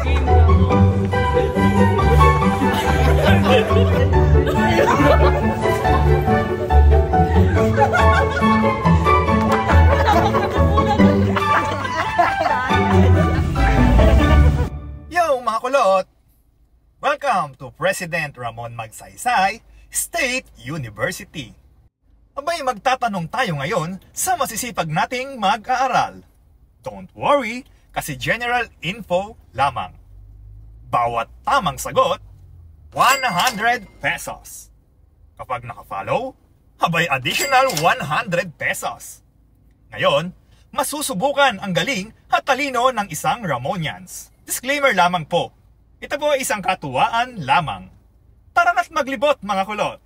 skin. Yo mga kulot! Welcome to President Ramon Magsaysay State University. Abay, magtatanong tayo ngayon sa masisipag nating mag-aaral. Don't worry, kasi general info lamang. Bawat tamang sagot, 100 pesos. Kapag nakafollow, abay additional 100 pesos. Ngayon, masusubukan ang galing at talino ng isang Ramonians. Disclaimer lamang po, ito po ay isang katuwaan lamang. Tara na't maglibot mga kulot!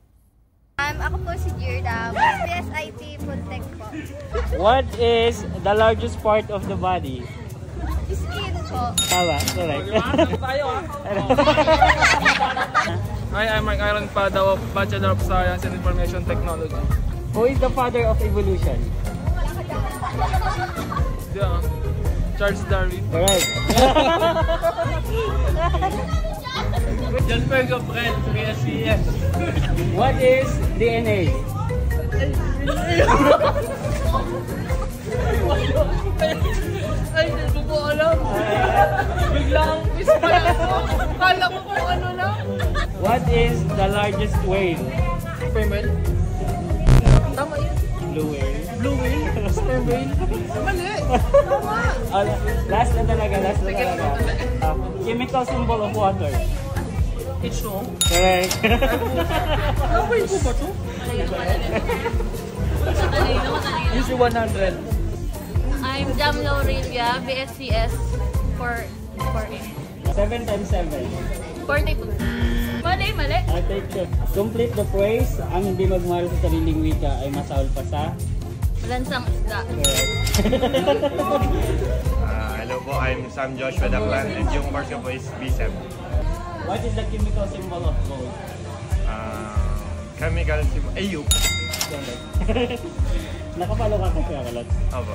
Ako po si Jirda, PSIT Puntec po. What is the largest part of the body? Skin po. Tama, correct. Hi, I'm Mark Iron Padaw, Bachelor of Science and Information Technology. Who is the father of evolution? Yeah, Charles Darwin. Correct. John Pergo Brent, PSCS. What is DNA? Ay, hindi ko po alam. Biglang miss pala ako. Kala ko kung ano lang. What is the largest whale? Sperm whale? Tama yun. Blue whale. Blue whale? Sperm whale? Mali. Tama. Last na talaga. Chemical symbol of water. H2O? Correct. Nakapay ko ba ito? Use 100. I'm Jam Laurelia, BSCS for 4A. 7 times 7. 42. Mali. I take it. Complete the phrase, ang hindi magmahal sa sariling wika ay masaol pa sa... Lansang isda. Correct. Hello po, I'm Sam Joshua Daplan and yung course ko po is B7. What is the chemical symbol of gold? Chemical symbol, AU. Nakapalo ka kung kaya kalat? Opo.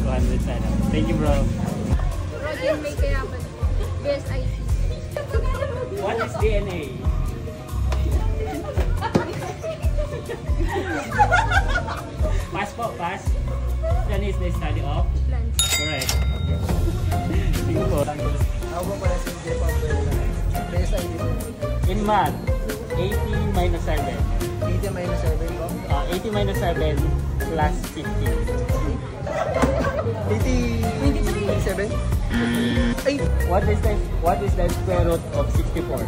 200 sana. Thank you bro. Roger May Kayapan po, BSIT. What is DNA? Pass po, pass. Then is the study of? Plants. Correct. Thank you po. Ako po pala si Jeff Alberta. PSIT po. In math, 80 minus 7. 80 minus 7 po. 80 minus 7 plus 15. 87? Ay! What is the square root of 64? 8.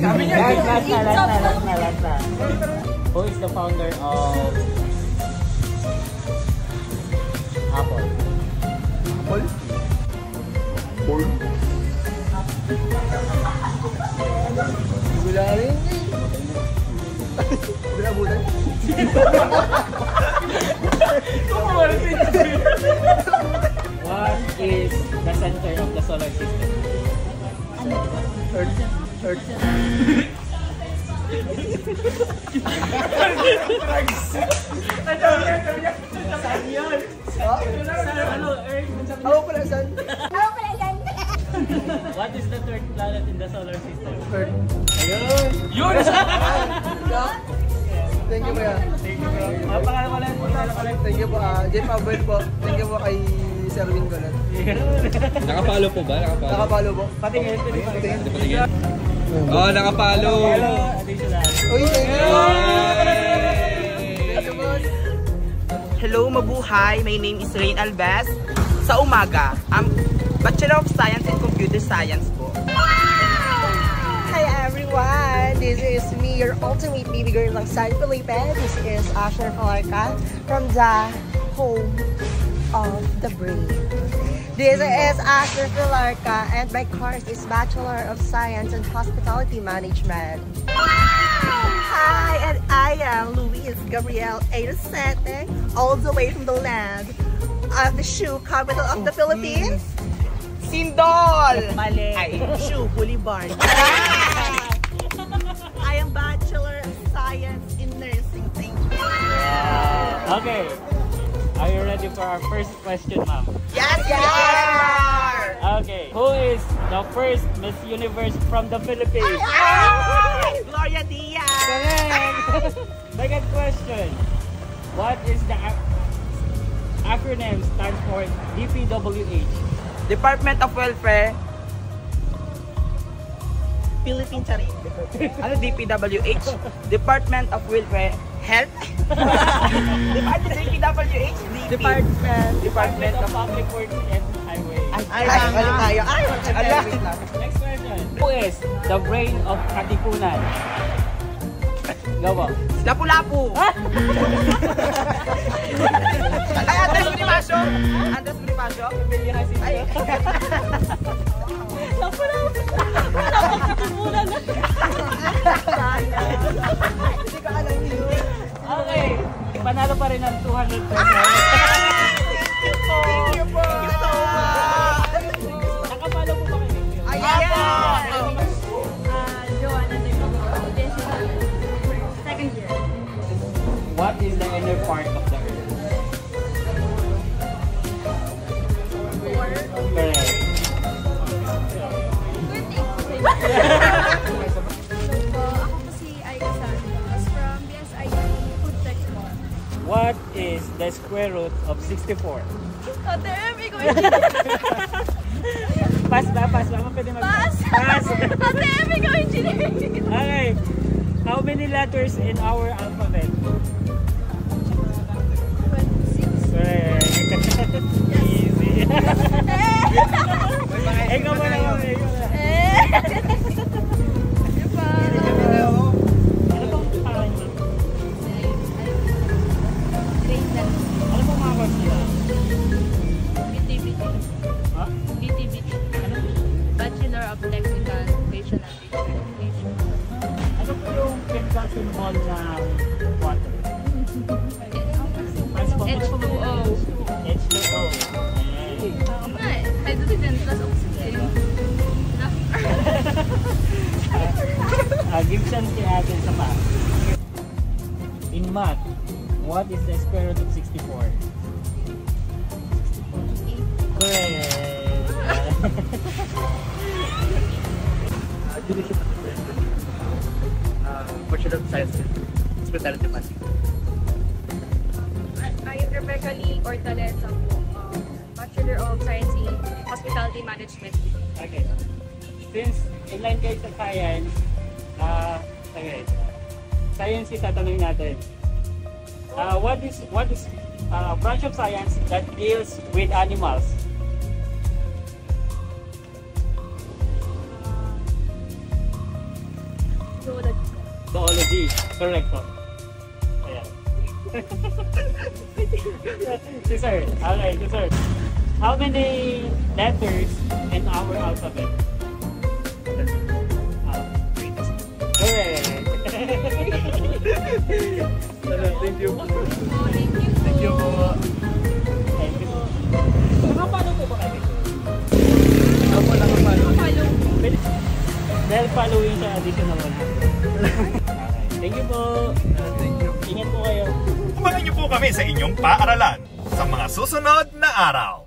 Sabi niya! Last na. Who is the founder of Apple? Apple? Apple? Wala rin. Wala bulan. What is the center of the solar system? Earth. Earth. Ako pala saan? What is the third planet in the solar system? Earth. Ayun! Yun! Thank you po yan. Thank you bro. Pangalan ko lang. Thank you po. Jeff Albert po. Thank you po kay Sir Win Golan. Nakapalo po ba? Nakapalo po. Patingin. Patingin. Oh, nakapalo! Additional. Uy, thank you! Thank you boss. Hello, mabuhay! My name is Rain Albes. Sa umaga, I'm Bachelor of Science and Computer Science po. Hi everyone! This is me, your ultimate baby girl ng San Felipe. This is Asher Falarca from the home of the brave. This is Asher Falarca and my course is Bachelor of Science and Hospitality Management. Hi, and I am Luis Gabriel Ayrosete, all the way from the land of the shoe capital of the Philippines. Sindol! Mali. Ay, shoe, Boulevard. I am Bachelor of Science in Nursing. Thank you. Okay. Are you ready for our first question, ma'am? Yes, yes! Okay. Who is the first Miss Universe from the Philippines? Gloria Diaz! Correct! Second question. What is the acronym stands for DPWH? Department of Welfare. Philippine Charing. Ano DPWH? Department of Welfare. Health? DPWH? Department of Public Works and Highways. Balik tayo. Wait lang. Next question. Who is the brain of Katipunan? Go po. Lapu-lapu. Ay, Andres Bonifacio. Andres Bonifacio. Ay. Lapu-lapu. Napakatipunan na. Hindi ko alam yun. Okay. Panalo pa rin ng 200 pesos. Thank you po. Nakapalo po ba kayo? Ay, yes. Joanna Additional. Second year. What is the inner part of the earth? Correct. Ako po si Aika Santos from BSIT Food Tech po. What is the square root of 64? Ate Em, ikaw Pass ba? Pwede Pass! Pass! Ate Em, ikaw engineer! Okay. How many letters in our alphabet? 26. Correct. Easy. Ikaw mo na kami. Diba? Ano pong pangalan niyo? Grade Ano pong mga course niyo? BTBT. Ha? BTBT. Ano? Bachelor of Technical Education and Education. Ano po yung pinagkasin mo ng water? H2O. H2O. Oo nga eh. Hydrogen plus oxygen. Give chance kay atin sa math. In math, what is the square root of 64? Correct. Bachelor of Science in Hospitality Management. I am Rebecca Lee Ortalesa po. Bachelor of Science in Hospitality Management. Okay. Since inline kayo sa science, science is tatanungin natin. What is branch of science that deals with animals? Zoology. Correct po. Ayan. Si sir. Okay, si sir. How many letters in our alphabet? Correct. Thank you. Thank you po. Thank you po. Nakapalo po ba kayo? Ako nakapalo. Dahil following sa additional 100. Thank you po. Thank you. Ingat po kayo. Abangan niyo po kami sa inyong paaralan sa mga susunod na araw.